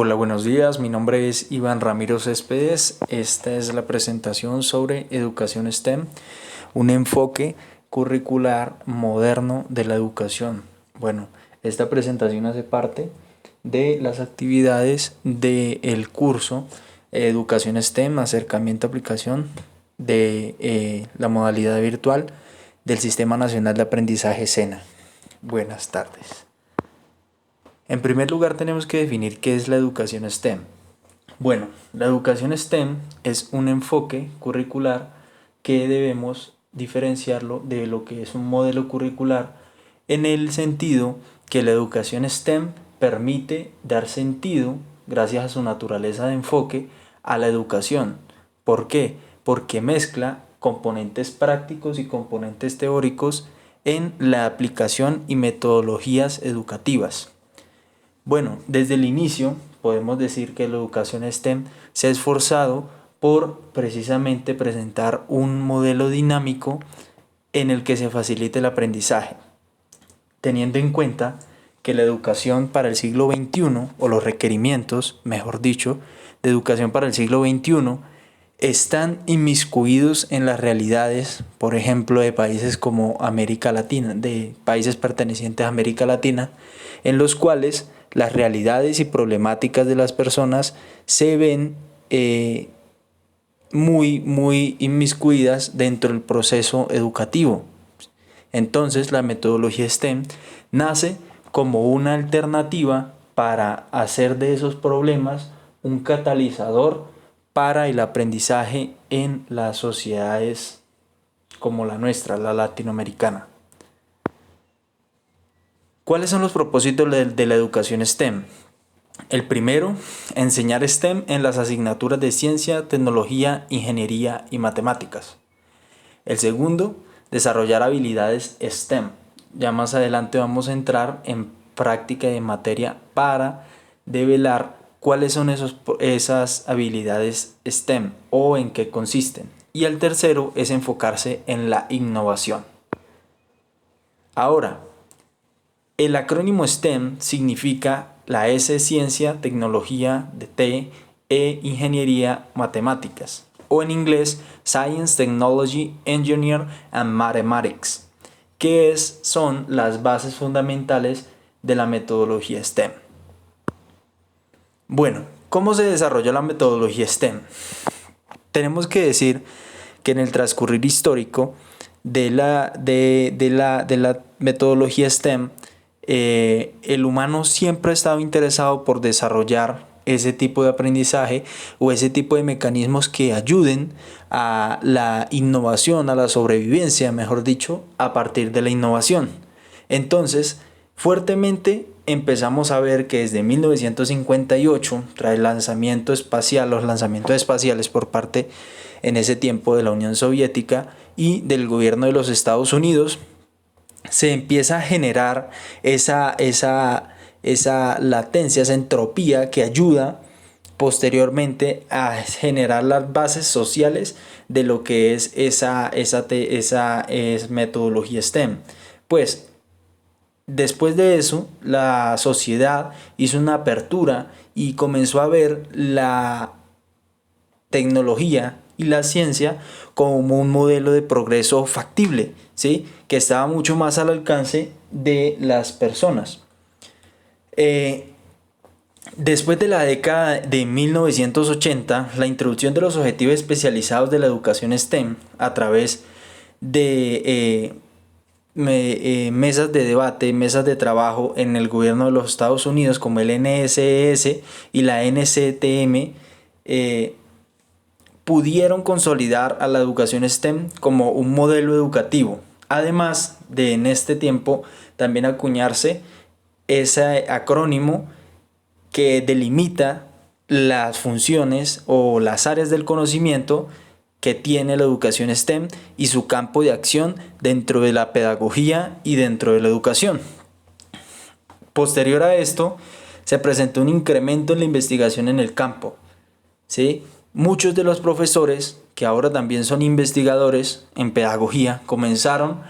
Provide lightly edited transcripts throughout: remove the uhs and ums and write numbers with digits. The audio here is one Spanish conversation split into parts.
Hola, buenos días. Mi nombre es Iván Ramiro Céspedes. Esta es la presentación sobre educación STEM, un enfoque curricular moderno de la educación. Bueno, esta presentación hace parte de las actividades del curso Educación STEM, acercamiento a aplicación de la modalidad virtual del Sistema Nacional de Aprendizaje SENA. Buenas tardes. En primer lugar, tenemos que definir qué es la educación STEM. Bueno, la educación STEM es un enfoque curricular que debemos diferenciarlo de lo que es un modelo curricular en el sentido que la educación STEM permite dar sentido, gracias a su naturaleza de enfoque, a la educación. ¿Por qué? Porque mezcla componentes prácticos y componentes teóricos en la aplicación y metodologías educativas. Bueno, desde el inicio podemos decir que la educación STEM se ha esforzado por precisamente presentar un modelo dinámico en el que se facilite el aprendizaje, teniendo en cuenta que la educación para el siglo XXI, o los requerimientos, mejor dicho, de educación para el siglo XXI, están inmiscuidos en las realidades, por ejemplo, de países como América Latina, de países pertenecientes a América Latina, en los cuales las realidades y problemáticas de las personas se ven muy inmiscuidas dentro del proceso educativo. Entonces, la metodología STEM nace como una alternativa para hacer de esos problemas un catalizador para el aprendizaje en las sociedades como la nuestra, la latinoamericana. ¿Cuáles son los propósitos de la educación STEM? El primero, enseñar STEM en las asignaturas de ciencia, tecnología, ingeniería y matemáticas. El segundo, desarrollar habilidades STEM. Ya más adelante vamos a entrar en práctica de materia para develar cuáles son esas habilidades STEM o en qué consisten. Y el tercero es enfocarse en la innovación. Ahora, el acrónimo STEM significa la S ciencia, tecnología, de T, E ingeniería, matemáticas, o en inglés Science, Technology, Engineer and Mathematics, que son las bases fundamentales de la metodología STEM. Bueno, ¿cómo se desarrolló la metodología STEM? Tenemos que decir que en el transcurrir histórico de la metodología STEM, el humano siempre ha estado interesado por desarrollar ese tipo de aprendizaje o ese tipo de mecanismos que ayuden a la innovación, a la sobrevivencia, mejor dicho, a partir de la innovación. Entonces, fuertemente empezamos a ver que desde 1958, tras el lanzamiento espacial, los lanzamientos espaciales por parte en ese tiempo de la Unión Soviética y del gobierno de los Estados Unidos, se empieza a generar esa latencia, esa entropía que ayuda posteriormente a generar las bases sociales de lo que es esa metodología STEM. Pues después de eso, la sociedad hizo una apertura y comenzó a ver la tecnología y la ciencia como un modelo de progreso factible, ¿sí? Que estaba mucho más al alcance de las personas. Después de la década de 1980, la introducción de los objetivos especializados de la educación STEM a través de mesas de debate, mesas de trabajo en el gobierno de los Estados Unidos como el NSES y la NCTM, pudieron consolidar a la educación STEM como un modelo educativo, además de en este tiempo también acuñarse ese acrónimo que delimita las funciones o las áreas del conocimiento que tiene la educación STEM y su campo de acción dentro de la pedagogía y dentro de la educación. Posterior a esto, se presentó un incremento en la investigación en el campo, ¿sí? Muchos de los profesores, que ahora también son investigadores en pedagogía, comenzaron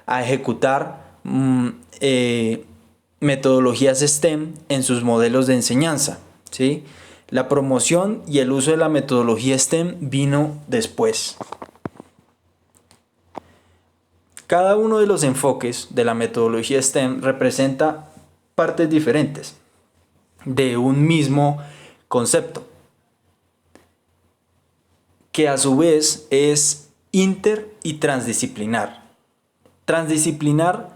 a ejecutar metodologías STEM en sus modelos de enseñanza. ¿sí? La promoción y el uso de la metodología STEM vino después. Cada uno de los enfoques de la metodología STEM representa partes diferentes de un mismo concepto, que a su vez es inter y transdisciplinar. Transdisciplinar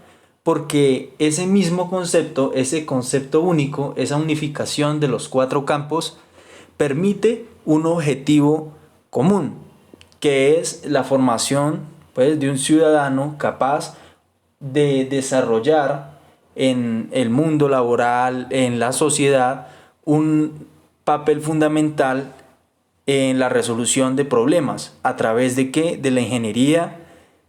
porque ese mismo concepto, ese concepto único, esa unificación de los 4 campos, permite un objetivo común, que es la formación, pues, de un ciudadano capaz de desarrollar en el mundo laboral, en la sociedad, un papel fundamental en la resolución de problemas. ¿A través de qué? De la ingeniería,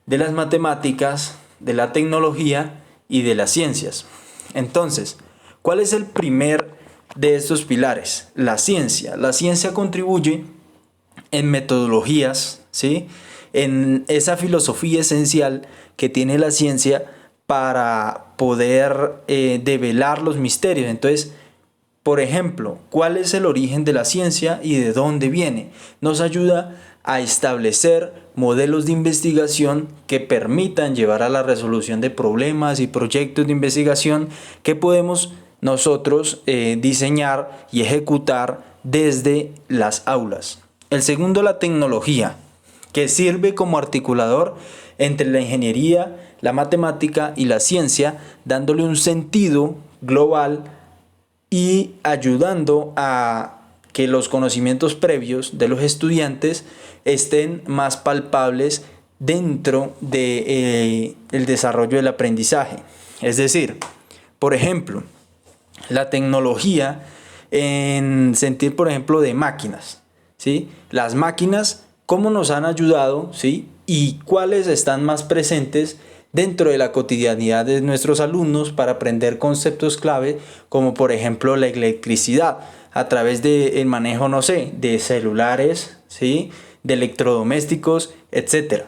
de las matemáticas, de la tecnología y de las ciencias. Entonces, ¿cuál es el primer de estos pilares? La ciencia. La ciencia contribuye en metodologías, ¿sí? En esa filosofía esencial que tiene la ciencia para poder develar los misterios. Entonces, por ejemplo, ¿cuál es el origen de la ciencia y de dónde viene? Nos ayuda a establecer modelos de investigación que permitan llevar a la resolución de problemas y proyectos de investigación que podemos nosotros diseñar y ejecutar desde las aulas. El segundo, la tecnología, que sirve como articulador entre la ingeniería, la matemática y la ciencia, dándole un sentido global y ayudando a que los conocimientos previos de los estudiantes estén más palpables dentro del desarrollo del aprendizaje. Es decir, por ejemplo, la tecnología en sentido, por ejemplo, de máquinas, ¿sí? Las máquinas, ¿cómo nos han ayudado? ¿Sí? Y cuáles están más presentes dentro de la cotidianidad de nuestros alumnos para aprender conceptos clave, como por ejemplo la electricidad, a través del manejo, no sé, de celulares, ¿sí? De electrodomésticos, etc.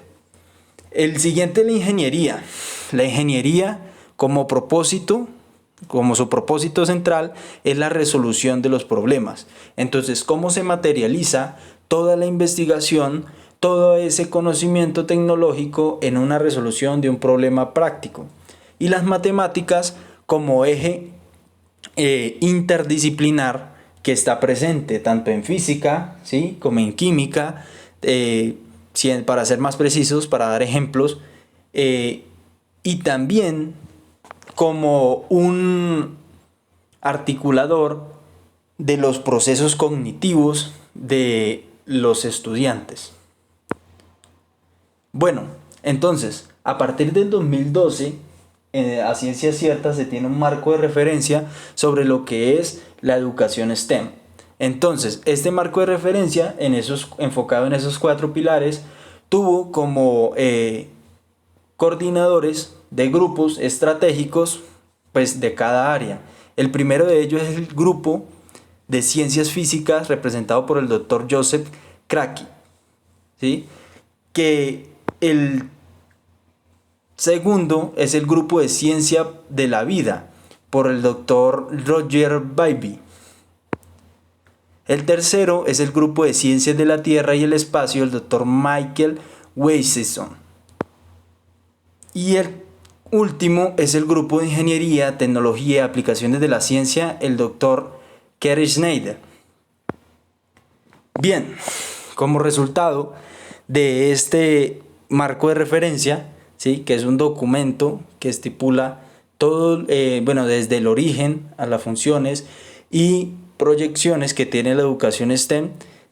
El siguiente, la ingeniería. La ingeniería como propósito, como su propósito central, es la resolución de los problemas. Entonces, ¿cómo se materializa toda la investigación, todo ese conocimiento tecnológico en una resolución de un problema práctico? Y las matemáticas como eje interdisciplinar que está presente tanto en física, ¿sí? Como en química, para ser más precisos, para dar ejemplos, y también como un articulador de los procesos cognitivos de los estudiantes. Bueno, entonces, a partir del 2012, a ciencia cierta se tiene un marco de referencia sobre lo que es la educación STEM. Entonces, este marco de referencia, enfocado en esos 4 pilares, tuvo como coordinadores de grupos estratégicos, pues, de cada área. El primero de ellos es el grupo de ciencias físicas representado por el doctor Joseph Kraki, ¿sí? Que el segundo es el grupo de ciencia de la vida por el doctor Roger Bybee. El tercero es el grupo de ciencias de la Tierra y el espacio, el doctor Michael Weisselson. Y el último es el grupo de ingeniería, tecnología y aplicaciones de la ciencia, el doctor Kerry Schneider. Bien, como resultado de este marco de referencia, ¿sí? Que es un documento que estipula todo, desde el origen a las funciones y proyecciones que tiene la educación STEM,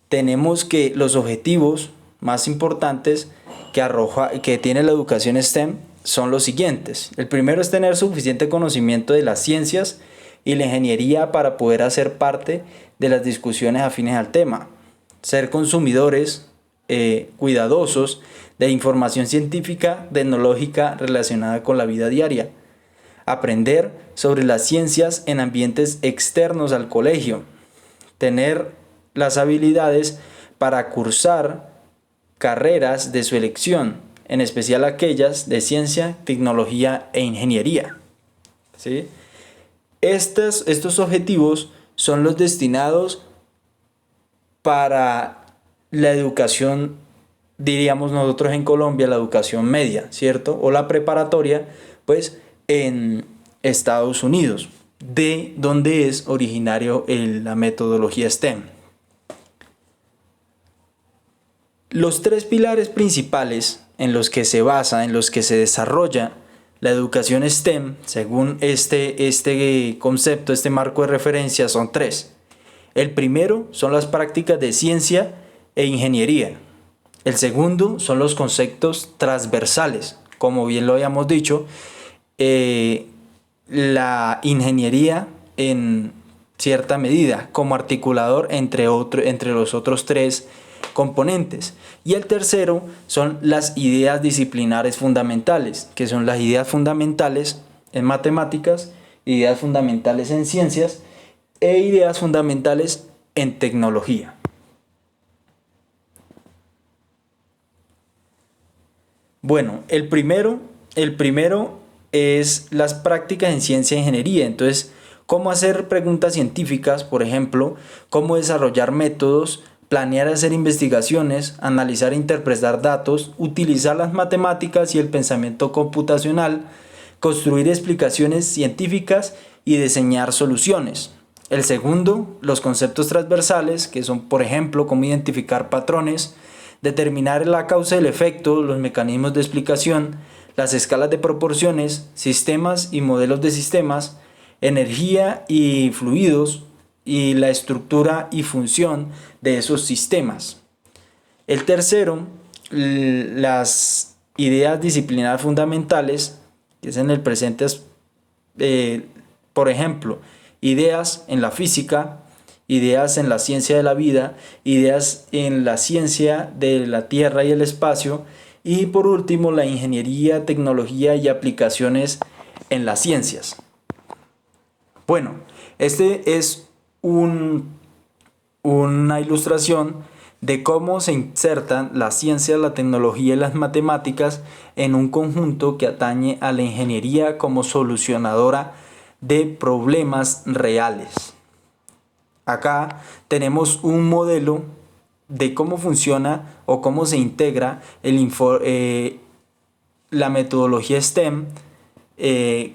tenemos que los objetivos más importantes que tiene la educación STEM son los siguientes. El primero es tener suficiente conocimiento de las ciencias y la ingeniería para poder hacer parte de las discusiones afines al tema. Ser consumidores cuidadosos de información científica, tecnológica relacionada con la vida diaria. Aprender sobre las ciencias en ambientes externos al colegio. Tener las habilidades para cursar carreras de su elección, en especial aquellas de ciencia, tecnología e ingeniería, ¿sí? Estos objetivos son los destinados para la educación, diríamos nosotros en Colombia, la educación media, ¿cierto? O la preparatoria, pues en Estados Unidos, de donde es originario la metodología STEM. Los tres pilares principales en los que se basa, en los que se desarrolla la educación STEM, según este concepto, este marco de referencia, son tres. El primero son las prácticas de ciencia e ingeniería. El segundo son los conceptos transversales, como bien lo habíamos dicho, la ingeniería en cierta medida como articulador entre los otros tres componentes. Y el tercero son las ideas disciplinares fundamentales, que son las ideas fundamentales en matemáticas, ideas fundamentales en ciencias e ideas fundamentales en tecnología. Bueno, el primero es las prácticas en ciencia e ingeniería. Entonces, cómo hacer preguntas científicas, por ejemplo, cómo desarrollar métodos, planear hacer investigaciones, analizar e interpretar datos, utilizar las matemáticas y el pensamiento computacional, construir explicaciones científicas y diseñar soluciones. El segundo, los conceptos transversales, que son, por ejemplo, cómo identificar patrones, determinar la causa y el efecto, los mecanismos de explicación, las escalas de proporciones, sistemas y modelos de sistemas, energía y fluidos y la estructura y función de esos sistemas. El tercero, las ideas disciplinares fundamentales, que es en el presente, por ejemplo, ideas en la física, ideas en la ciencia de la vida, ideas en la ciencia de la tierra y el espacio, y por último la ingeniería, tecnología y aplicaciones en las ciencias. Bueno, este es una ilustración de cómo se insertan la ciencia, la tecnología y las matemáticas en un conjunto que atañe a la ingeniería como solucionadora de problemas reales. Acá tenemos un modelo de cómo funciona o cómo se integra la metodología STEM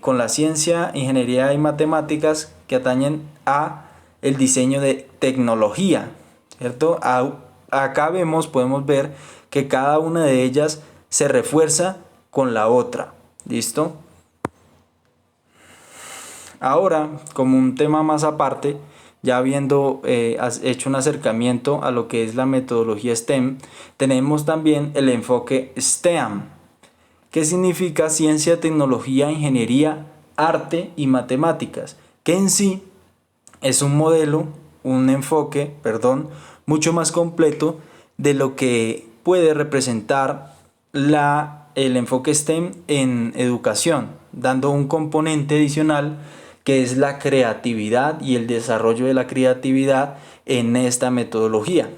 con la ciencia, ingeniería y matemáticas que atañen a el diseño de tecnología, ¿cierto? Acá podemos ver que cada una de ellas se refuerza con la otra, ¿listo? Ahora, como un tema más aparte, ya habiendo hecho un acercamiento a lo que es la metodología STEM, tenemos también el enfoque STEAM, que significa ciencia, tecnología, ingeniería, arte y matemáticas, que en sí es un enfoque, mucho más completo de lo que puede representar el enfoque STEM en educación, dando un componente adicional que es la creatividad y el desarrollo de la creatividad en esta metodología.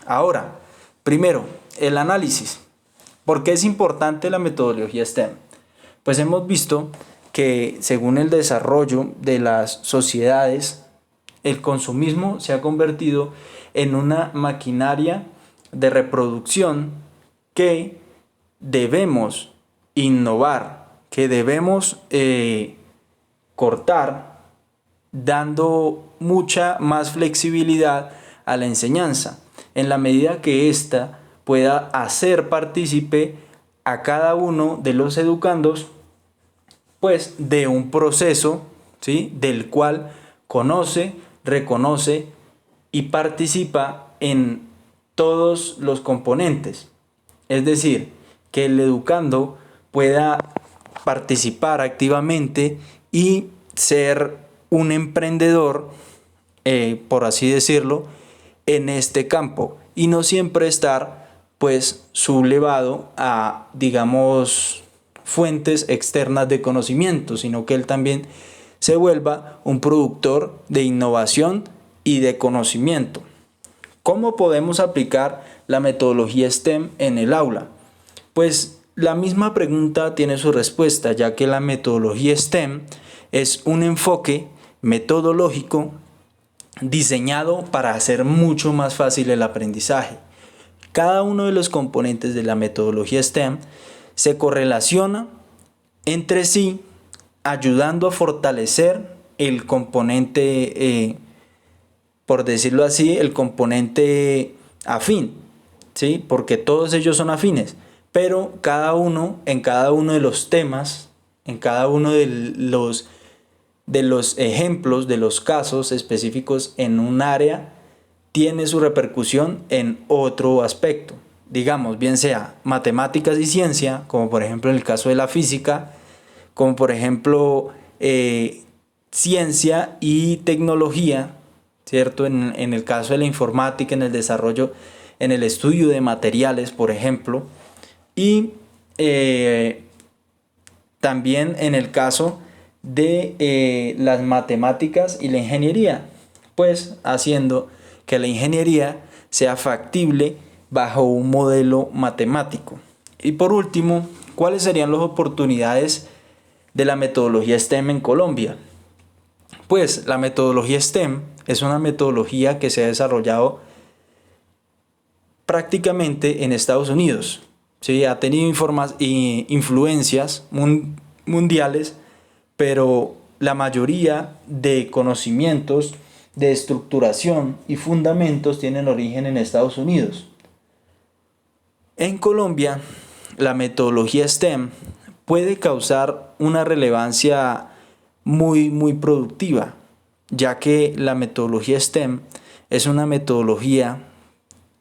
Ahora, primero, el análisis. ¿Por qué es importante la metodología STEM? Pues hemos visto que según el desarrollo de las sociedades, el consumismo se ha convertido en una maquinaria de reproducción que debemos innovar, que debemos cortar, dando mucha más flexibilidad a la enseñanza, en la medida que ésta pueda hacer partícipe a cada uno de los educandos, pues de un proceso, ¿sí?, del cual conoce, reconoce y participa en todos los componentes. Es decir, que el educando pueda participar activamente y ser un emprendedor, por así decirlo, en este campo y no siempre estar pues sublevado a, digamos, fuentes externas de conocimiento, sino que él también se vuelva un productor de innovación y de conocimiento. ¿Cómo podemos aplicar la metodología STEM en el aula? Pues la misma pregunta tiene su respuesta, ya que la metodología STEM es un enfoque metodológico diseñado para hacer mucho más fácil el aprendizaje. Cada uno de los componentes de la metodología STEM se correlaciona entre sí, ayudando a fortalecer el componente, por decirlo así, el componente afín, ¿sí? Porque todos ellos son afines, pero en cada uno de los temas, en cada uno de los ejemplos, de los casos específicos en un área, tiene su repercusión en otro aspecto. Digamos, bien sea matemáticas y ciencia, como por ejemplo en el caso de la física, como por ejemplo ciencia y tecnología, ¿cierto? En el caso de la informática, en el desarrollo, en el estudio de materiales, por ejemplo, y también en el caso de las matemáticas y la ingeniería, pues haciendo que la ingeniería sea factible bajo un modelo matemático. Y por último, ¿cuáles serían las oportunidades de la metodología STEM en Colombia? Pues la metodología STEM es una metodología que se ha desarrollado prácticamente en Estados Unidos. ¿Sí? Ha tenido influencias mundiales, pero la mayoría de conocimientos de estructuración y fundamentos tienen origen en Estados Unidos. En Colombia, la metodología STEM puede causar una relevancia muy productiva, ya que la metodología STEM es una metodología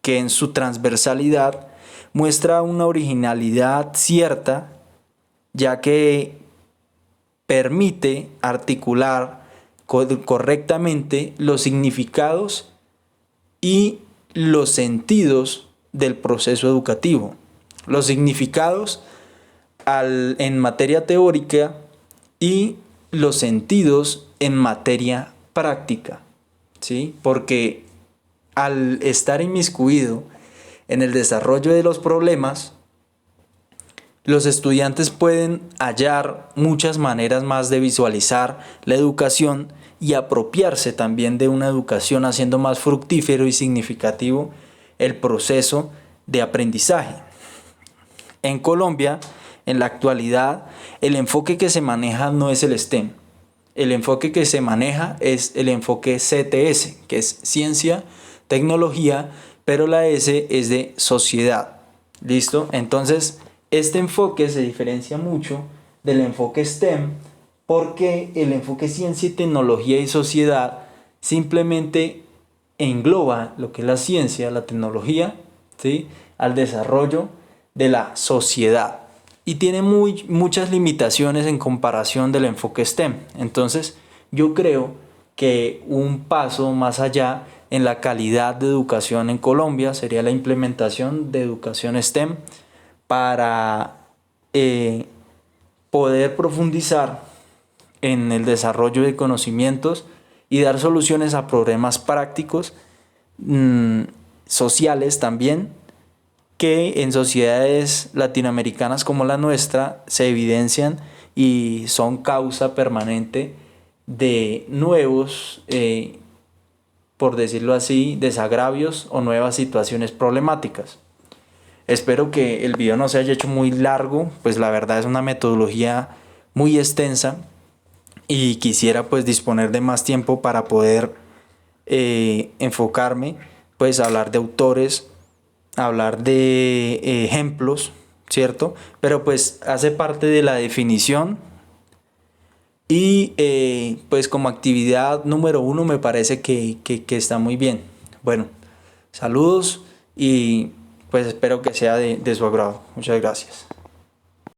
que en su transversalidad muestra una originalidad cierta, ya que permite articular correctamente los significados y los sentidos del proceso educativo. Los significados en materia teórica y los sentidos en materia práctica, ¿sí? Porque al estar inmiscuido en el desarrollo de los problemas, los estudiantes pueden hallar muchas maneras más de visualizar la educación y apropiarse también de una educación, haciendo más fructífero y significativo el proceso de aprendizaje. En Colombia, en la actualidad, el enfoque que se maneja no es el STEM. El enfoque que se maneja es el enfoque CTS, que es ciencia, tecnología, pero la S es de sociedad. ¿Listo? Entonces, este enfoque se diferencia mucho del enfoque STEM, porque el enfoque ciencia, tecnología y sociedad simplemente engloba lo que es la ciencia, la tecnología, ¿sí?, al desarrollo de la sociedad, y tiene muchas limitaciones en comparación del enfoque STEM. Entonces, yo creo que un paso más allá en la calidad de educación en Colombia sería la implementación de educación STEM para poder profundizar en el desarrollo de conocimientos y dar soluciones a problemas prácticos, sociales también, que en sociedades latinoamericanas como la nuestra se evidencian y son causa permanente de nuevos, por decirlo así, desagravios o nuevas situaciones problemáticas. Espero que el video no se haya hecho muy largo, pues la verdad es una metodología muy extensa y quisiera pues disponer de más tiempo para poder enfocarme, pues hablar de autores, hablar de ejemplos, ¿cierto? Pero pues hace parte de la definición y pues como actividad número 1 me parece que está muy bien. Bueno, saludos y pues espero que sea de su agrado. Muchas gracias.